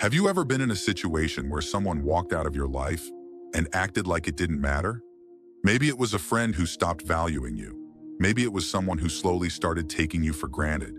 Have you ever been in a situation where someone walked out of your life and acted like it didn't matter? Maybe it was a friend who stopped valuing you. Maybe it was someone who slowly started taking you for granted.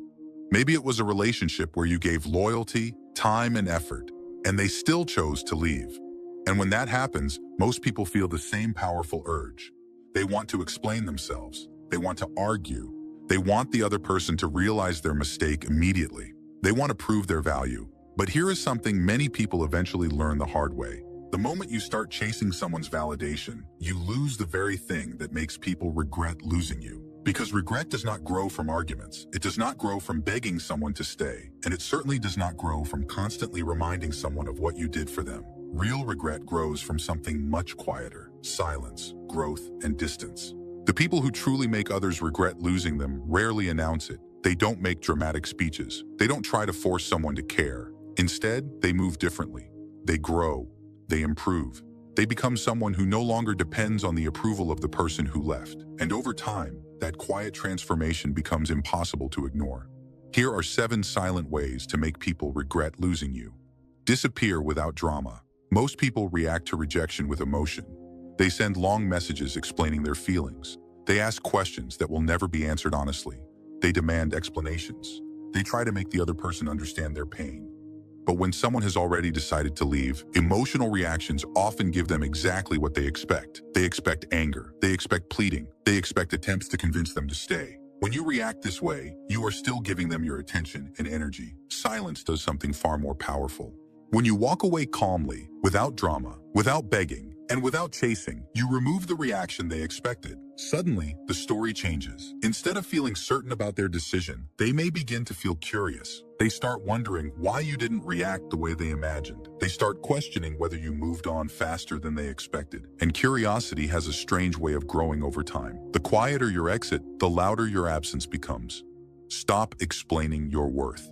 Maybe it was a relationship where you gave loyalty, time, and effort, and they still chose to leave. And when that happens, most people feel the same powerful urge. They want to explain themselves. They want to argue. They want the other person to realize their mistake immediately. They want to prove their value. But here is something many people eventually learn the hard way. The moment you start chasing someone's validation, you lose the very thing that makes people regret losing you. Because regret does not grow from arguments. It does not grow from begging someone to stay. And it certainly does not grow from constantly reminding someone of what you did for them. Real regret grows from something much quieter: silence, growth, and distance. The people who truly make others regret losing them rarely announce it. They don't make dramatic speeches. They don't try to force someone to care. Instead, they move differently. They grow. They improve. They become someone who no longer depends on the approval of the person who left. And over time, that quiet transformation becomes impossible to ignore. Here are 7 silent ways to make people regret losing you. Disappear without drama. Most people react to rejection with emotion. They send long messages explaining their feelings. They ask questions that will never be answered honestly. They demand explanations. They try to make the other person understand their pain. But when someone has already decided to leave, emotional reactions often give them exactly what they expect. They expect anger. They expect pleading. They expect attempts to convince them to stay. When you react this way, you are still giving them your attention and energy. Silence does something far more powerful. When you walk away calmly, without drama, without begging, and without chasing, you remove the reaction they expected. Suddenly, the story changes. Instead of feeling certain about their decision, they may begin to feel curious. They start wondering why you didn't react the way they imagined. They start questioning whether you moved on faster than they expected. And curiosity has a strange way of growing over time. The quieter your exit, the louder your absence becomes. Stop explaining your worth.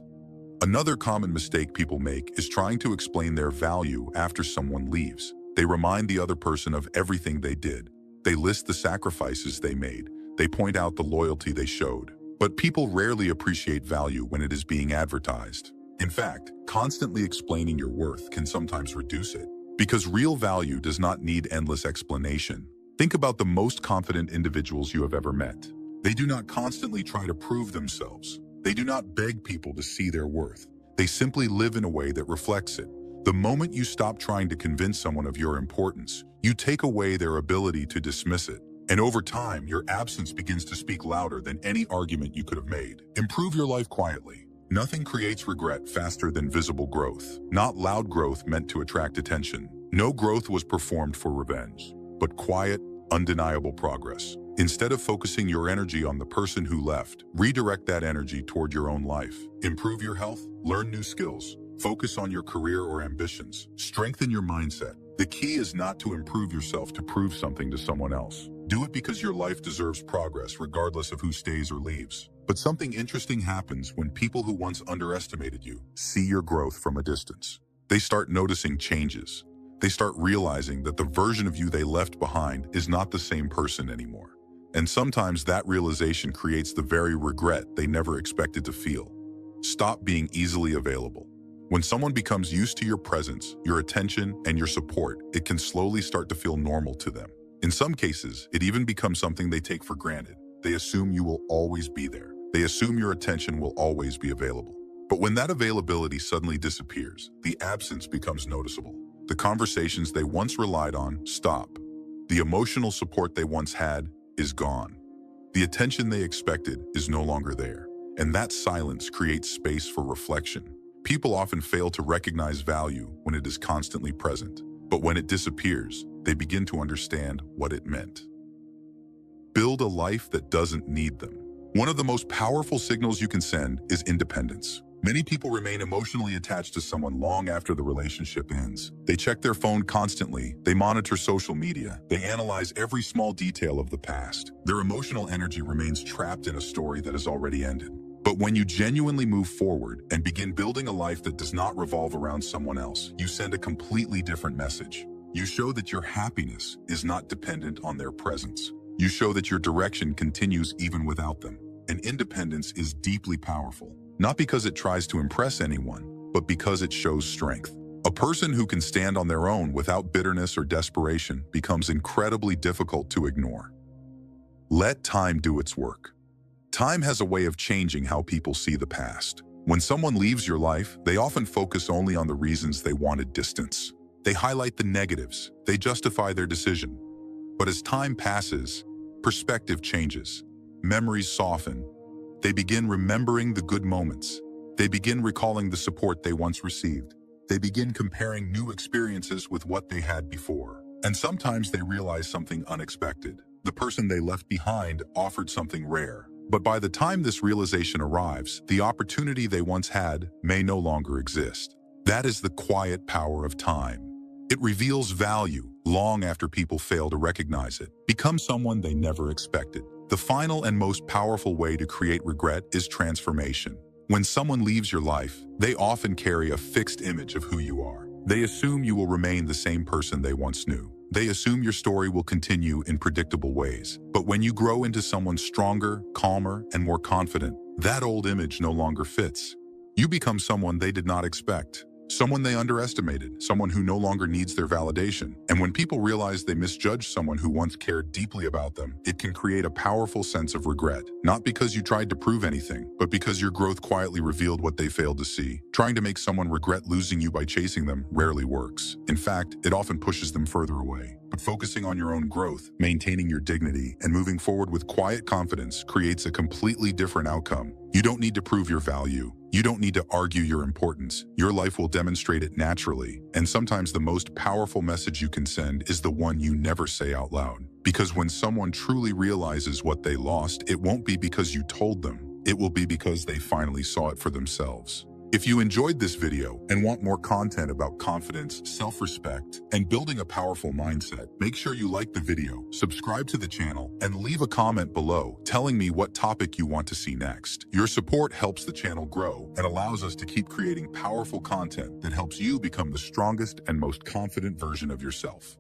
Another common mistake people make is trying to explain their value after someone leaves. They remind the other person of everything they did. They list the sacrifices they made. They point out the loyalty they showed. But people rarely appreciate value when it is being advertised. In fact, constantly explaining your worth can sometimes reduce it. Because real value does not need endless explanation. Think about the most confident individuals you have ever met. They do not constantly try to prove themselves. They do not beg people to see their worth. They simply live in a way that reflects it. The moment you stop trying to convince someone of your importance, you take away their ability to dismiss it. And over time, your absence begins to speak louder than any argument you could have made. Improve your life quietly. Nothing creates regret faster than visible growth. Not loud growth meant to attract attention. No growth was performed for revenge, but quiet, undeniable progress. Instead of focusing your energy on the person who left, redirect that energy toward your own life. Improve your health, learn new skills, focus on your career or ambitions, strengthen your mindset. The key is not to improve yourself to prove something to someone else. Do it because your life deserves progress regardless of who stays or leaves. But something interesting happens when people who once underestimated you see your growth from a distance. They start noticing changes. They start realizing that the version of you they left behind is not the same person anymore. And sometimes that realization creates the very regret they never expected to feel. Stop being easily available. When someone becomes used to your presence, your attention, and your support, it can slowly start to feel normal to them. In some cases, it even becomes something they take for granted. They assume you will always be there. They assume your attention will always be available. But when that availability suddenly disappears, the absence becomes noticeable. The conversations they once relied on stop. The emotional support they once had is gone. The attention they expected is no longer there. And that silence creates space for reflection. People often fail to recognize value when it is constantly present. But when it disappears, they begin to understand what it meant. Build a life that doesn't need them. One of the most powerful signals you can send is independence. Many people remain emotionally attached to someone long after the relationship ends. They check their phone constantly. They monitor social media. They analyze every small detail of the past. Their emotional energy remains trapped in a story that has already ended. But when you genuinely move forward and begin building a life that does not revolve around someone else, you send a completely different message. You show that your happiness is not dependent on their presence. You show that your direction continues even without them. And independence is deeply powerful, not because it tries to impress anyone, but because it shows strength. person who can stand on their own without bitterness or desperation becomes incredibly difficult to ignore. Let time do its work. Time has a way of changing how people see the past. When someone leaves your life, they often focus only on the reasons they wanted distance. They highlight the negatives. They justify their decision. But as time passes, perspective changes. Memories soften. They begin remembering the good moments. They begin recalling the support they once received. They begin comparing new experiences with what they had before. And sometimes they realize something unexpected. The person they left behind offered something rare. But by the time this realization arrives, the opportunity they once had may no longer exist. That is the quiet power of time. It reveals value long after people fail to recognize it. Become someone they never expected. The final and most powerful way to create regret is transformation. When someone leaves your life, they often carry a fixed image of who you are. They assume you will remain the same person they once knew. They assume your story will continue in predictable ways. But when you grow into someone stronger, calmer, and more confident, that old image no longer fits. You become someone they did not expect. Someone they underestimated, someone who no longer needs their validation. And when people realize they misjudged someone who once cared deeply about them, it can create a powerful sense of regret. Not because you tried to prove anything, but because your growth quietly revealed what they failed to see. Trying to make someone regret losing you by chasing them rarely works. In fact, it often pushes them further away. But focusing on your own growth, maintaining your dignity, and moving forward with quiet confidence creates a completely different outcome. You don't need to prove your value. You don't need to argue your importance. Your life will demonstrate it naturally. And sometimes the most powerful message you can send is the one you never say out loud. Because when someone truly realizes what they lost, it won't be because you told them. It will be because they finally saw it for themselves. If you enjoyed this video and want more content about confidence, self-respect, and building a powerful mindset, make sure you like the video, subscribe to the channel, and leave a comment below telling me what topic you want to see next. Your support helps the channel grow and allows us to keep creating powerful content that helps you become the strongest and most confident version of yourself.